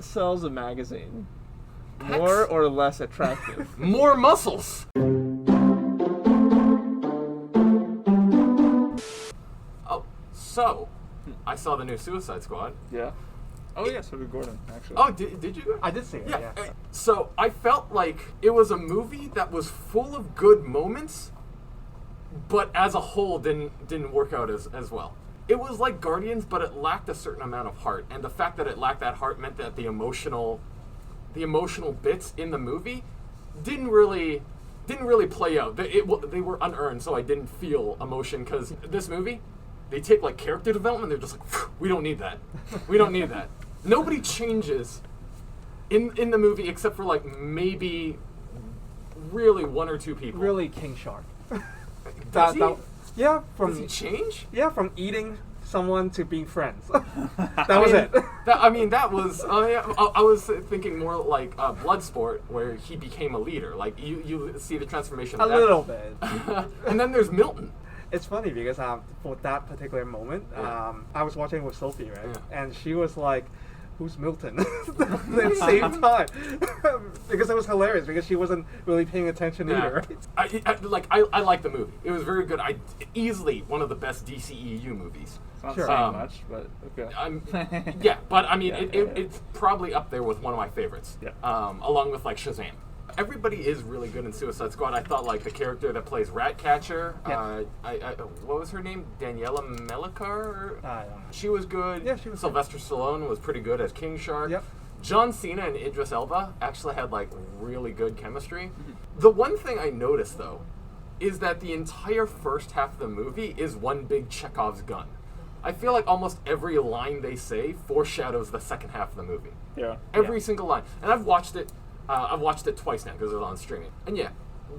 What sells a magazine? More or less attractive? More muscles. Oh, so I saw the new Suicide Squad. Yeah. Oh yeah, so did Gordon, actually. Oh, did you? I did see it, yeah. So I felt like it was a movie that was full of good moments, but as a whole didn't work out as well. It was like Guardians, but it lacked a certain amount of heart, and the fact that it lacked that heart meant that the emotional bits in the movie didn't really play out. They were unearned, so I didn't feel emotion, because this movie, they take like character development, they're just like, we don't need that. We don't need that. Nobody changes in the movie except for like maybe really one or two people. Really King Shark. Does he? Yeah, Does he change? Yeah, from eating someone to being friends. That was it. That was. I was thinking more like Bloodsport, where he became a leader. Like you see the transformation. A little bit. And then there's Milton. It's funny because for that particular moment, I was watching with Sophie, right? Yeah. And she was like, "Who's Milton?" At the same time, because it was hilarious because she wasn't really paying attention either. Right? I like the movie. It was very good. Easily one of the best DCEU movies. It's not Sure. saying much, but okay. Yeah, but I mean, it's probably up there with one of my favorites. Yeah. Along with like Shazam. Everybody is really good in Suicide Squad. I thought like the character that plays Ratcatcher, what was her name? Daniela Melchior? She was good. Yeah, she was Sylvester Stallone was pretty good as King Shark. Yep. John Cena and Idris Elba actually had like really good chemistry. Mm-hmm. The one thing I noticed though is that the entire first half of the movie is one big Chekhov's gun. I feel like almost every line they say foreshadows the second half of the movie. Yeah. Every single line. And I've watched it twice now because it was on streaming. And yeah,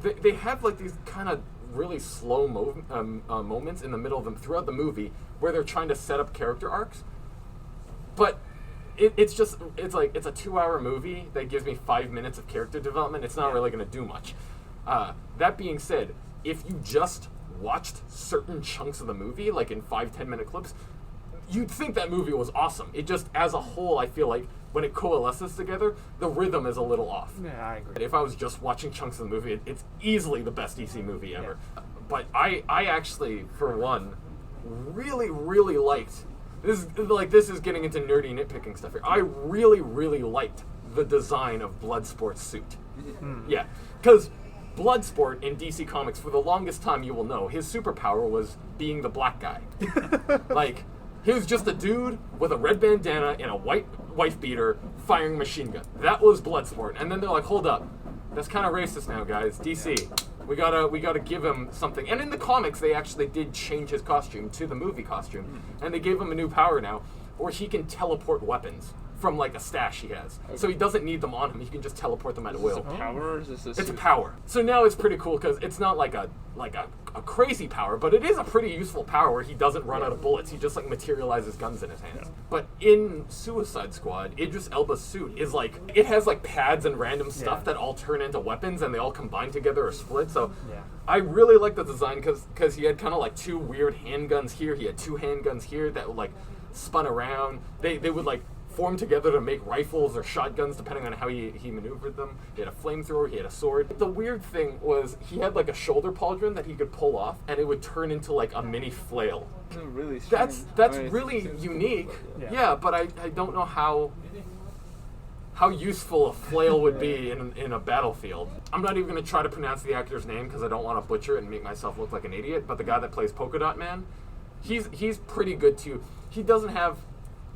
they have like these kind of really slow moments in the middle of them throughout the movie where they're trying to set up character arcs. But it's like it's a 2-hour movie that gives me 5 minutes of character development. It's not really going to do much. That being said, if you just watched certain chunks of the movie, like in 5-10 minute clips, you'd think that movie was awesome. It just, as a whole, I feel like when it coalesces together, the rhythm is a little off. Yeah, I agree. If I was just watching chunks of the movie, it's easily the best DC movie ever. Yeah. But I actually, for one, really, really liked, this is getting into nerdy nitpicking stuff here. I really, really liked the design of Bloodsport's suit. Yeah, because Bloodsport in DC Comics, for the longest time you will know, his superpower was being the black guy. Like, he was just a dude with a red bandana and a white wife beater firing machine gun. That was Bloodsport. And then they're like, hold up, that's kind of racist now, guys. DC, we gotta give him something. And in the comics, they actually did change his costume to the movie costume, and they gave him a new power now, where he can teleport weapons from like a stash he has. Okay. So he doesn't need them on him. He can just teleport them at will. Is this a power or is this It's a power. So now it's pretty cool because it's not like a crazy power, but it is a pretty useful power where he doesn't run out of bullets. He just like materializes guns in his hands. Yeah. But in Suicide Squad, Idris Elba's suit is like, it has like pads and random stuff that all turn into weapons and they all combine together or split. So I really like the design because he had kind of like two weird handguns here. He had two handguns here that like spun around. They would like form together to make rifles or shotguns depending on how he maneuvered them. He had a flamethrower, he had a sword. The weird thing was he had like a shoulder pauldron that he could pull off and it would turn into like a mini flail. Really strange. That's really unique. Yeah, but I don't know how useful a flail would be in a battlefield. I'm not even going to try to pronounce the actor's name because I don't want to butcher it and make myself look like an idiot, but the guy that plays Polka Dot Man, he's pretty good too. He doesn't have,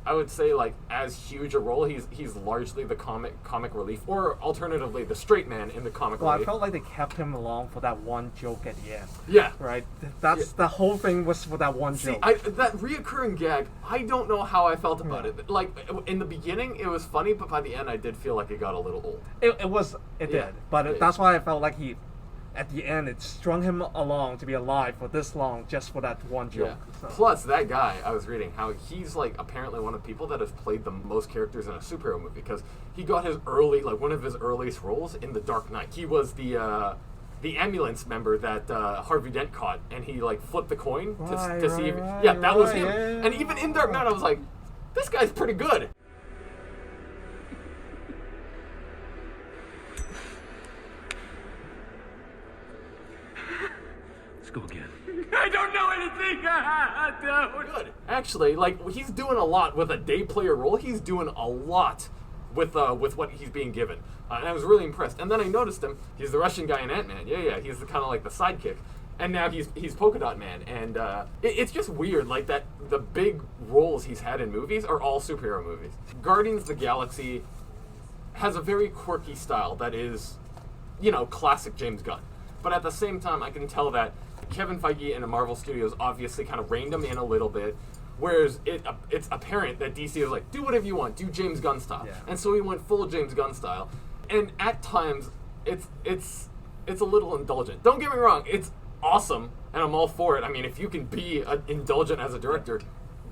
I would say, like as huge a role. He's largely the comic relief, or alternatively the straight man in the comic relief. I felt like they kept him along for that one joke at the end. Yeah. Right? That's the whole thing was for that one joke. That reoccurring gag, I don't know how I felt about it. Like, in the beginning, it was funny, but by the end, I did feel like it got a little old. It did. But that's why I felt like at the end, it strung him along to be alive for this long just for that one joke. Yeah. So. Plus, that guy, I was reading how he's like apparently one of the people that has played the most characters in a superhero movie because he got one of his earliest roles in The Dark Knight. He was the ambulance member that Harvey Dent caught, and he like flipped the coin to see if that was him. Yeah. And even in Dark Knight, I was like, this guy's pretty good. go again. I don't know anything. Don't. Good. Actually, like, he's doing a lot with a day player role. He's doing a lot with what he's being given. And I was really impressed. And then I noticed him. He's the Russian guy in Ant-Man. Yeah. He's kind of like the sidekick. And now he's Polka Dot Man. And it's just weird, like, that the big roles he's had in movies are all superhero movies. Guardians of the Galaxy has a very quirky style that is, classic James Gunn. But at the same time, I can tell that Kevin Feige and the Marvel Studios obviously kind of reined him in a little bit, whereas it's apparent that DC is like, do whatever you want, do James Gunn style. Yeah. And so he went full James Gunn style. And at times, it's a little indulgent. Don't get me wrong, it's awesome, and I'm all for it. I mean, if you can be indulgent as a director,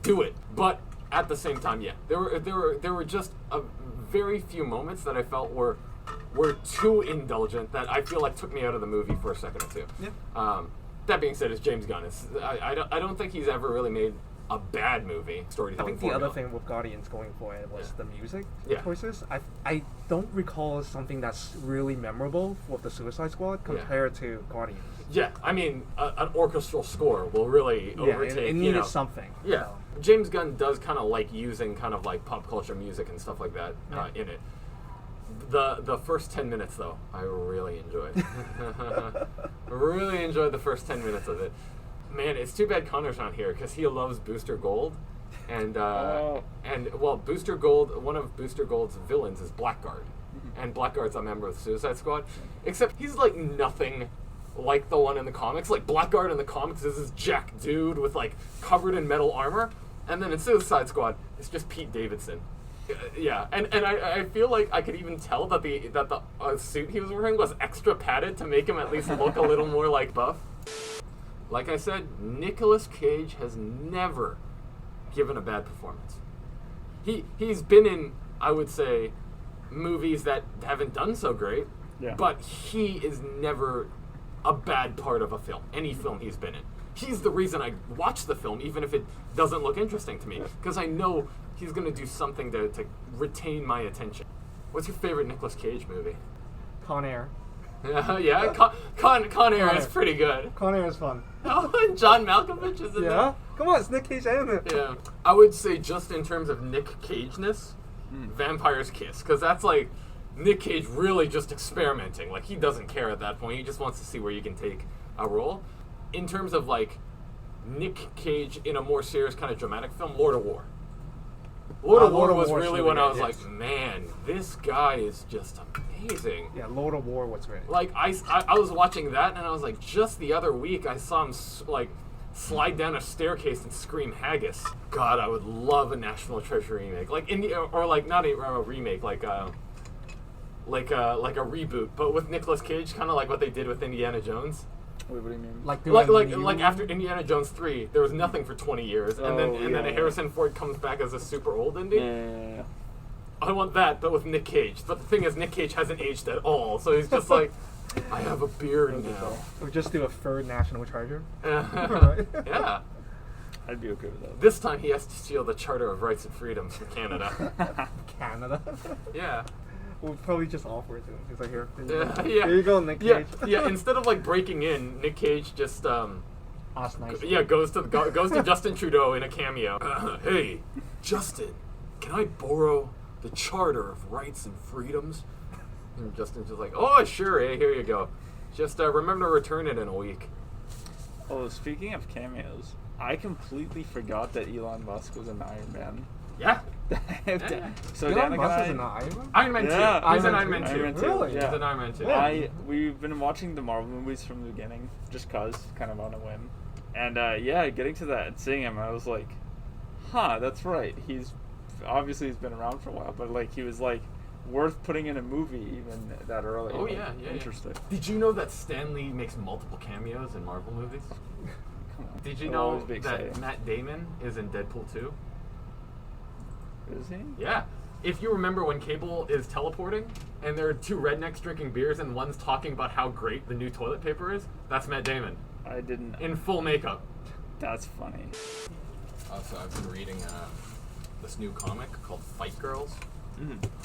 do it. But at the same time, there were just a very few moments that I felt were too indulgent that I feel like took me out of the movie for a second or two. Yeah. That being said, it's James Gunn. I don't think he's ever really made a bad movie I storytelling think the formula. other thing with Guardians going for it was the music Yeah. choices. I don't recall something that's really memorable with the Suicide Squad compared to Guardians. Yeah, I mean, an orchestral score will really overtake. it needed something. Yeah, so. James Gunn does kind of like using kind of like pop culture music and stuff like that in it. The first 10 minutes though, I really enjoyed. Really enjoyed the first 10 minutes of it. Man, it's too bad Connor's not here because he loves Booster Gold, and Booster Gold. One of Booster Gold's villains is Blackguard, and Blackguard's a member of the Suicide Squad. Except he's like nothing like the one in the comics. Like Blackguard in the comics is this jack dude with like covered in metal armor, and then in Suicide Squad it's just Pete Davidson. Yeah, and I feel like I could even tell that the suit he was wearing was extra padded to make him at least look a little more like buff. Like I said, Nicolas Cage has never given a bad performance. He's been in, I would say, movies that haven't done so great, but he is never a bad part of a film, any film he's been in. He's the reason I watch the film, even if it doesn't look interesting to me, because I know he's going to do something to retain my attention. What's your favorite Nicolas Cage movie? Con Air. Con Air is pretty good. Con Air is fun. Oh, and John Malkovich is in there. Come on, it's Nick Cage in it. Yeah. I would say just in terms of Nick Cage-ness, Vampire's Kiss, because that's like Nick Cage really just experimenting. Like, he doesn't care at that point. He just wants to see where you can take a role. In terms of, like, Nick Cage in a more serious kind of dramatic film, Lord of War. Lord of War was really when I was like, man, this guy is just amazing. Yeah, Lord of War was great. Like, I was watching that, and I was like, just the other week, I saw him, slide down a staircase and scream haggis. God, I would love a National Treasure remake. Like, not a remake, like a reboot, but with Nicolas Cage, kind of like what they did with Indiana Jones. Wait, what do you mean? Like after Indiana Jones 3, there was nothing for 20 years, and then Harrison Ford comes back as a super old Indy. Yeah. I want that, but with Nick Cage. But the thing is, Nick Cage hasn't aged at all, so he's just like, I have a beard now. Or just do a third National Treasure. Yeah. I'd be okay with that. This time he has to steal the Charter of Rights and Freedoms from Canada. Canada. Yeah. We'll probably just offer it to him. He's like, here. Here you go, Nick Cage. Yeah. Instead of like breaking in, Nick Cage just That's nice. goes to Justin Trudeau in a cameo. Hey, Justin, can I borrow the Charter of Rights and Freedoms? And Justin's just like, oh sure, hey, here you go. Just remember to return it in a week. Oh, speaking of cameos, I completely forgot that Elon Musk was an Iron Man. Yeah. So Elon Danica Musk and is an I, Iron Man? Iron Man 2. Yeah. He's in Iron Man 2. Iron Man 2. Really? Yeah. He's in Iron Man 2. We've been watching the Marvel movies from the beginning, just cause, kind of on a whim. And getting to that and seeing him, I was like, huh, that's right. He's been around for a while, but like he was like worth putting in a movie even that early. Oh like, yeah. interesting. Did you know that Stan Lee makes multiple cameos in Marvel movies? Come on. Did you It'll know always be that exciting. Matt Damon is in Deadpool 2? Is he? Yeah. If you remember when Cable is teleporting and there are two rednecks drinking beers and one's talking about how great the new toilet paper is, that's Matt Damon I didn't. in full makeup. That's funny. So I've been reading this new comic called Fight Girls.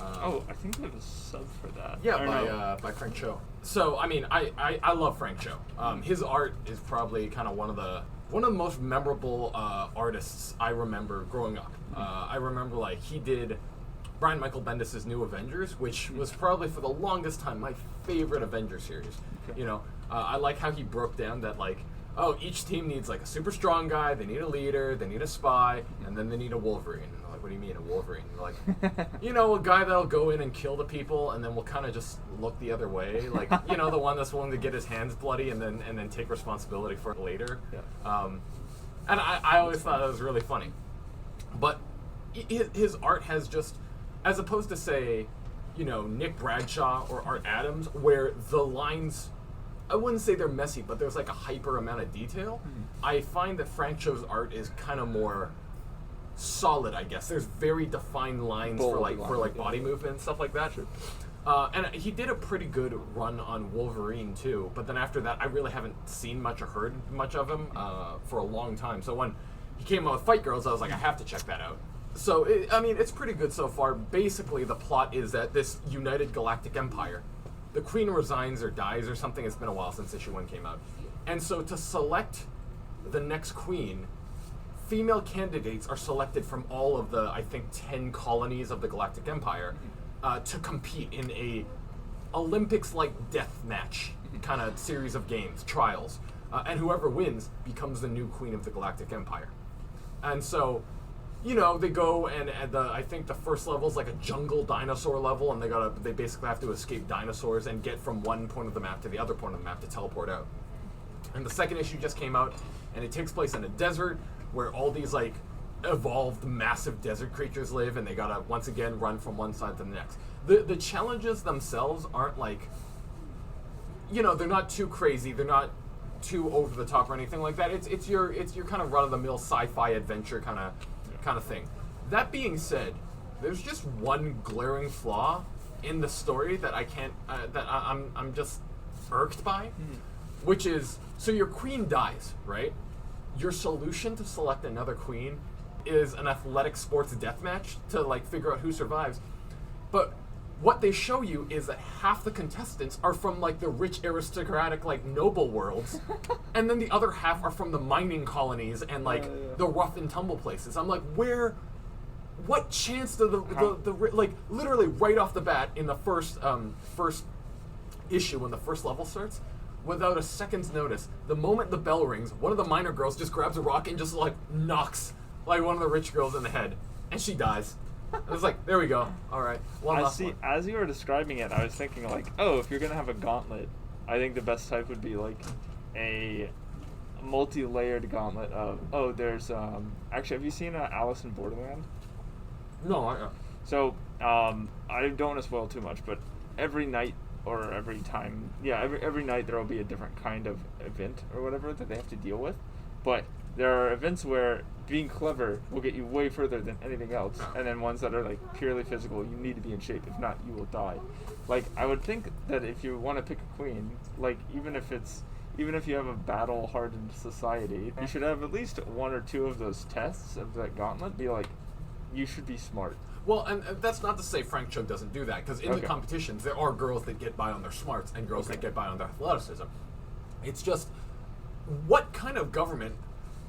I think there's a sub for that. Yeah, by Frank Cho. So I mean, I love Frank Cho. His art is probably kind of one of the most memorable artists I remember growing up. I remember like he did Brian Michael Bendis' New Avengers, which was probably for the longest time my favorite Avengers series. Okay. You know, I like how he broke down that like, oh, each team needs like a super strong guy, they need a leader, they need a spy, and then they need a Wolverine. And they're like, what do you mean a Wolverine? And they're like, you know, a guy that'll go in and kill the people, and then we'll kind of just look the other way, like, you know, the one that's willing to get his hands bloody and then take responsibility for it later. Yeah. And I always thought that was really funny, but his art has just, as opposed to say, you know, Nick Bradshaw or Art Adams, where the lines, I wouldn't say they're messy, but there's like a hyper amount of detail. I find that Frank Cho's art is kind of more solid, I guess. There's very defined lines for body movement and stuff like that. And he did a pretty good run on Wolverine too, but then after that, I really haven't seen much or heard much of him for a long time. So when he came out with Fight Girls, I was like, I have to check that out. So, I mean, it's pretty good so far. Basically, the plot is that this united galactic empire, the queen resigns or dies or something. It's been a while since issue 1 came out. And so to select the next queen, female candidates are selected from all of the, I think, 10 colonies of the galactic empire to compete in a Olympics-like death match kind of series of games, trials. And whoever wins becomes the new queen of the galactic empire. And so, you know, they go and I think the first level is like a jungle dinosaur level, and they basically have to escape dinosaurs and get from one point of the map to the other point of the map to teleport out. And the second issue just came out, and it takes place in a desert where all these like evolved massive desert creatures live, and they gotta once again run from one side to the next. The challenges themselves aren't like, you know, they're not too crazy, they're not too over the top or anything like that. It's your kind of run of the mill sci-fi adventure kind of thing. That being said, there's just one glaring flaw in the story that I can't I'm just irked by, which is, so your queen dies, right? Your solution to select another queen is an athletic sports deathmatch to like figure out who survives. But what they show you is that half the contestants are from like the rich aristocratic like noble worlds, and then the other half are from the mining colonies and like the rough and tumble places. I'm like, what chance do the like literally right off the bat in the first issue when the first level starts, without a second's notice, the moment the bell rings, one of the miner girls just grabs a rock and just like knocks like one of the rich girls in the head, and she dies. I was like, there we go. All right. As you were describing it, I was thinking like, oh, if you're gonna have a gauntlet, I think the best type would be like a multi-layered gauntlet of there's actually, have you seen Alice in Borderland? No. So I don't want to spoil too much, but every night or every time, every night there will be a different kind of event or whatever that they have to deal with, but there are events where being clever will get you way further than anything else, and then ones that are like purely physical, you need to be in shape. If not, you will die. Like, I would think that if you want to pick a queen, like even if you have a battle-hardened society, you should have at least one or two of those tests of that gauntlet. Be like, you should be smart. Well, and that's not to say Frank Cho doesn't do that, because in the competitions there are girls that get by on their smarts and girls that get by on their athleticism. It's just, what kind of government?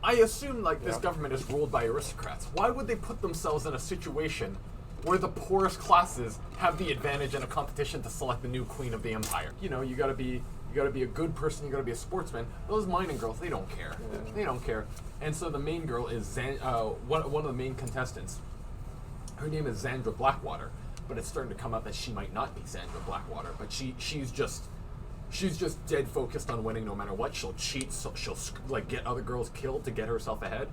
I assume like this government is ruled by aristocrats. Why would they put themselves in a situation where the poorest classes have the advantage in a competition to select the new queen of the empire? You know, you gotta be a good person, you gotta be a sportsman. Those mining girls, they don't care. They don't care. And so the main girl is one of the main contestants. Her name is Xandra Blackwater, but it's starting to come up that she might not be Xandra Blackwater, but she's just dead focused on winning no matter what. She'll cheat, so she'll like get other girls killed to get herself ahead.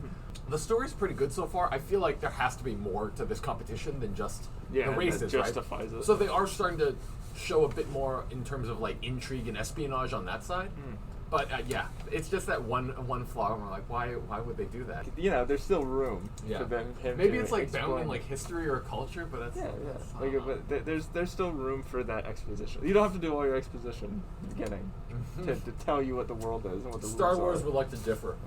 The story's pretty good so far. I feel like there has to be more to this competition than just the races, that justifies right? it. So they are starting to show a bit more in terms of like intrigue and espionage on that side. But yeah, it's just that one flaw. And we're like, why would they do that? You know, there's still room Yeah. for them. Maybe to it's like bound in explain. like history or culture, but that's Yeah, that's, yeah. Like, but there's still room for that exposition. You don't have to do all your exposition at the beginning to tell you what the world is and what the Star rules Wars are. would like to differ.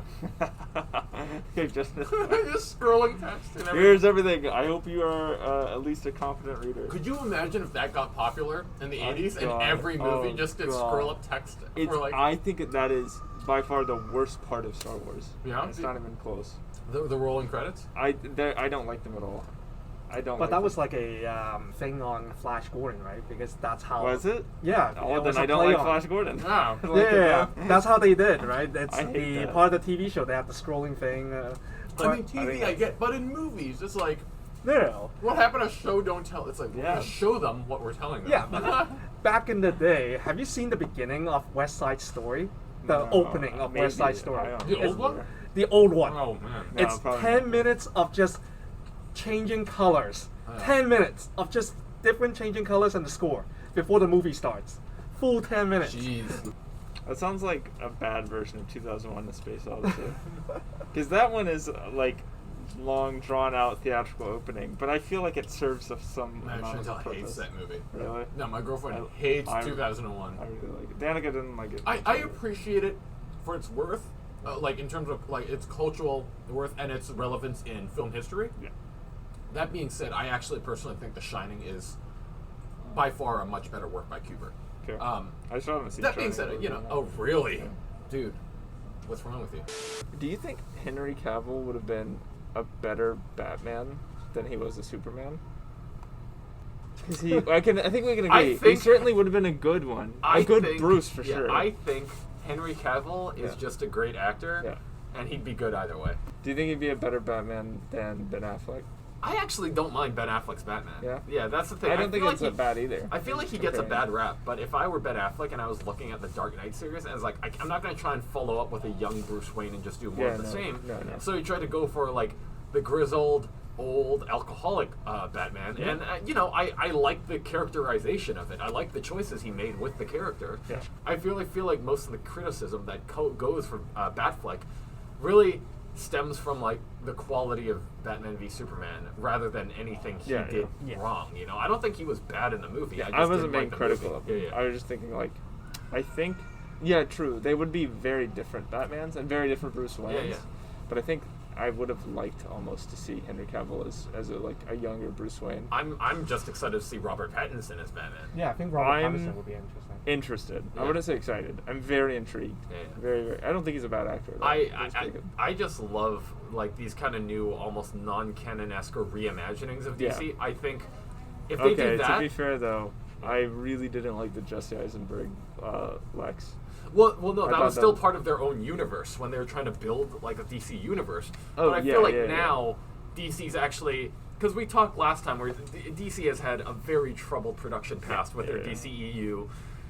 just Just scrolling text and everything. here's everything. I hope you are at least a competent reader. Could you imagine if that got popular in the 80s and God. every movie Oh, just did God. scroll up text It's, for like I think that is by far the worst part of Star Wars. Yeah? It's not even close. the rolling credits? I don't like them at all. I don't. But like that was them. like a thing on Flash Gordon, right? Because that's how. Was it? Yeah. Oh, it was then I a don't play like on- Flash Gordon. Oh. I like Yeah, it, that's how they did, right? It's I hate the that. part of the TV show. They have the scrolling thing. I mean, but- TV I get, but in movies, it's like, no. what happened to show, don't tell? It's like, we're Yeah. gonna show them what we're telling them. Yeah, but back in the day, have you seen the beginning of West Side Story? The No, opening of maybe. West Side Story. I don't The know. old one? The old one. Oh, man. No, It's probably 10 not. minutes of just changing colors. 10 minutes of just different changing colors and the score before the movie starts. Full 10 minutes. Jeez. That sounds like a bad version of 2001: A Space Odyssey. Because that one is like long, drawn out theatrical opening, but I feel like it serves of some Man, amount Chantal of hates purpose. that movie. Really? No, my girlfriend I- hates I- 2001. I really like it. Danica didn't like it. I much. appreciate it for its worth, like in terms of like its cultural worth and its relevance in film history. Yeah. That being said, I actually personally think The Shining is by far a much better work by Kubrick. Okay. Um, I still haven't seen that being Shining, said, you know, but- oh really, Yeah. dude, what's wrong with you? Do you think Henry Cavill would have been a better Batman than he was a Superman? Because I think we can agree. He think- certainly would have been a good one. A good Bruce for yeah, sure. I think Henry Cavill is Yeah. just a great actor, Yeah. and he'd be good either way. Do you think he'd be a better Batman than Ben Affleck? I actually don't mind Ben Affleck's Batman. Yeah? that's the thing. I don't think feel it's like that bad either. I feel like he gets a Comparing. bad rap, but if I were Ben Affleck and I was looking at the Dark Knight series, I was like, I'm not going to try and follow up with a young Bruce Wayne and just do more Yeah, of the no, same. no. So he tried to go for like the grizzled, old, alcoholic Batman, Yeah. and you know, I like the characterization of it. I like the choices he made with the character. Yeah. I feel like most of the criticism that goes for Batfleck really stems from like the quality of Batman v Superman rather than anything he Yeah, did yeah. wrong. You know, I don't think he was bad in the movie. Yeah, I, I just wasn't didn't being like the critical movie. of him. Yeah, I was just thinking, like, I think, yeah, true. They would be very different Batmans and very different Bruce Waynes. yeah. But I think I would have liked almost to see Henry Cavill as a younger Bruce Wayne. I'm just excited to see Robert Pattinson as Batman. Yeah, I think Robert I'm- Pattinson would be interesting. Interested. I Yeah. wouldn't say excited. I'm very intrigued. Yeah, yeah. Very, very. I don't think he's a bad actor. Though. He's pretty good. I just love like these kind of new, almost non-canon-esque reimaginings of DC. Yeah. I think if they Okay, do that, to be fair though, I really didn't like the Jesse Eisenberg Lex. well, no, I that thought was still that- part of their own universe when they were trying to build like a DC universe. Oh, but I yeah, feel like yeah, yeah. now DC's actually, because we talked last time where DC has had a very troubled production past with their Yeah. DCEU.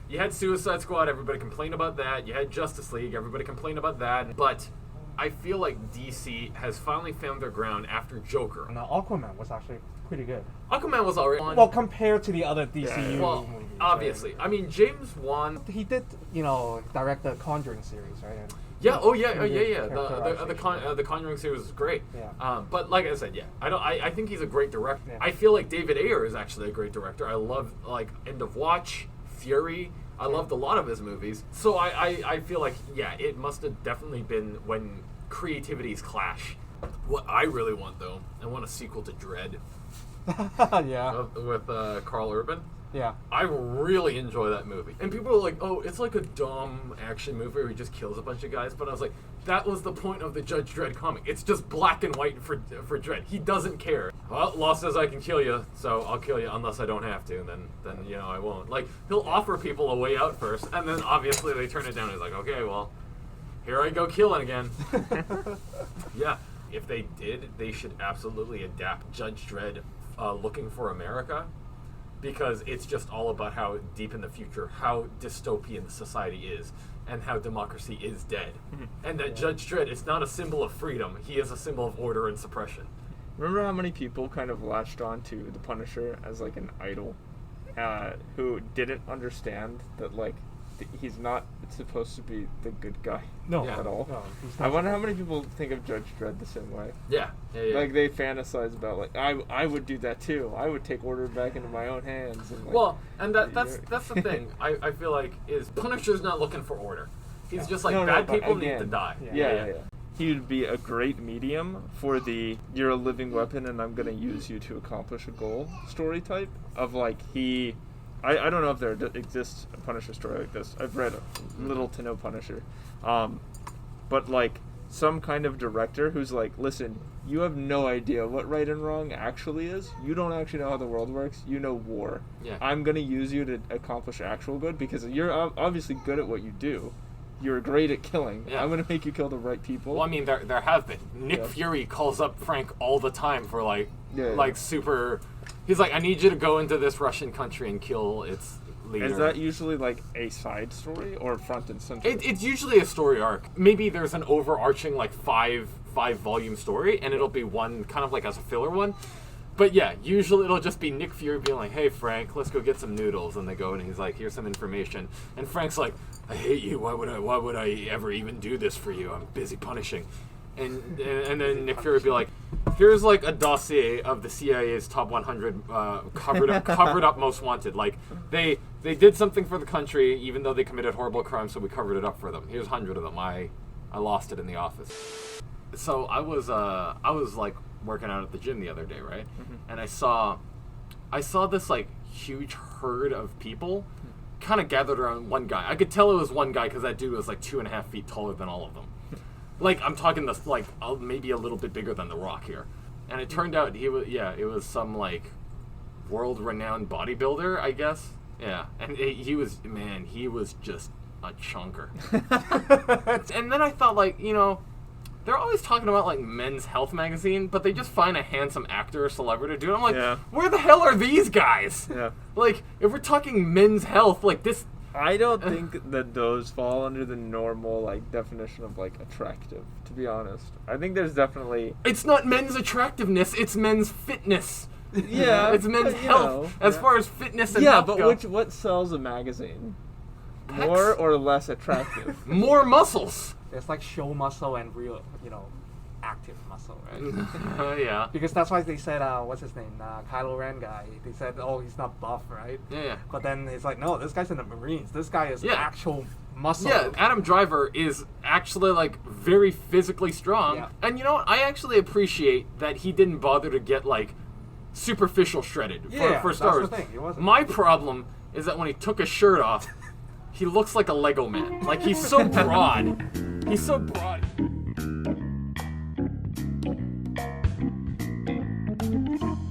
You had Suicide Squad, everybody complained about that. You had Justice League, everybody complained about that. But I feel like DC has finally found their ground after Joker. And Aquaman was actually pretty good. Aquaman was already Well, compared to the other DCU Yeah. well, movies. obviously. I mean, James Wan. He did, direct the Conjuring series, right? And Yeah. Oh yeah. Pretty good Yeah. characterization. The Conjuring series is great. Yeah. But like I said, yeah, I think he's a great director. Yeah. I feel like David Ayer is actually a great director. I love like End of Watch, Fury. I loved a lot of his movies. So I feel like yeah, it must have definitely been when creativities clash. What I really want though, I want a sequel to Dread yeah. with Carl Urban. Yeah. I really enjoy that movie. And people are like, oh, it's like a dumb action movie where he just kills a bunch of guys. But I was like, that was the point of the Judge Dredd comic. It's just black and white for Dredd. He doesn't care. Well, Law says I can kill you, so I'll kill you unless I don't have to. And then you know, I won't. Like, he'll offer people a way out first. And then obviously they turn it down. He's like, okay, well, here I go killing again. Yeah. If they did, they should absolutely adapt Judge Dredd Looking for America. Because it's just all about how deep in the future, how dystopian the society is, and how democracy is dead. And that Judge Dredd is not a symbol of freedom, he is a symbol of order and suppression. Remember how many people kind of latched on to the Punisher as like an idol, who didn't understand that like he's not supposed to be the good guy. No, Yeah. At all. No, he's I not. wonder how many people think of Judge Dredd the same way. Yeah. Like they fantasize about like I would do that too. I would take order back into my own hands. And, like, Well, and that's you're- the thing. I feel like is Punisher's not looking for order. He's just like No, bad but people need to again, die. Yeah. He would be a great medium for the you're a living weapon and I'm gonna use you to accomplish a goal story type of like he. I don't know if there exists a Punisher story like this. I've read little to no Punisher, but like some kind of director who's like, listen, you have no idea what right and wrong actually is. You don't actually know how the world works. You know war. Yeah. I'm gonna use you to accomplish actual good because you're obviously good at what you do. You're great at killing. Yeah. I'm gonna make you kill the right people. Well, I mean, there have been. Nick Yeah. Fury calls up Frank all the time for like Yeah. super. He's like, I need you to go into this Russian country and kill its leader. Is that usually like a side story or front and center? It's usually a story arc. Maybe there's an overarching like five volume story, and it'll be one kind of like as a filler one. But yeah, usually it'll just be Nick Fury being like, "Hey Frank, let's go get some noodles," and they go and he's like, "Here's some information," and Frank's like, "I hate you. Why would I ever even do this for you? I'm busy punishing." And then Nick Fury would be like, "Here's like a dossier of the CIA's top 100 covered up most wanted. Like they did something for the country, even though they committed horrible crimes, so we covered it up for them. Here's 100 of them. I lost it in the office." So I was like working out at the gym the other day, right? Mm-hmm. And I saw this like huge herd of people kind of gathered around one guy. I could tell it was one guy because that dude was like 2.5 feet taller than all of them. Like I'm talking this like maybe a little bit bigger than The Rock here. And it turned out it was some like world-renowned bodybuilder, I guess. Yeah, and he was just a chunker. And then I thought like, they're always talking about like Men's Health magazine, but they just find a handsome actor or celebrity to do it. I'm like, Yeah. where the hell are these guys? Yeah. Like, if we're talking Men's Health, like this. I don't think that those fall under the normal like definition of like attractive, to be honest. I think there's definitely It's not men's attractiveness, it's men's fitness. yeah, It's men's but, health as far as fitness and yeah, health but go. what sells a magazine? Pecs. More or less attractive? More muscles. It's like show muscle and real, active muscle, right? Yeah. Because that's why they said, what's his name? Kylo Ren guy. They said, oh, he's not buff, right? Yeah. But then it's like, no, this guy's in the Marines. This guy is Yeah. actual muscle. Yeah, Adam Driver is actually like very physically strong. Yeah. And you know what? I actually appreciate that he didn't bother to get like superficial shredded Yeah, for Star Wars. that's the thing. He wasn't. My problem is that when he took his shirt off, he looks like a Lego man. Like he's so broad. He's so broad.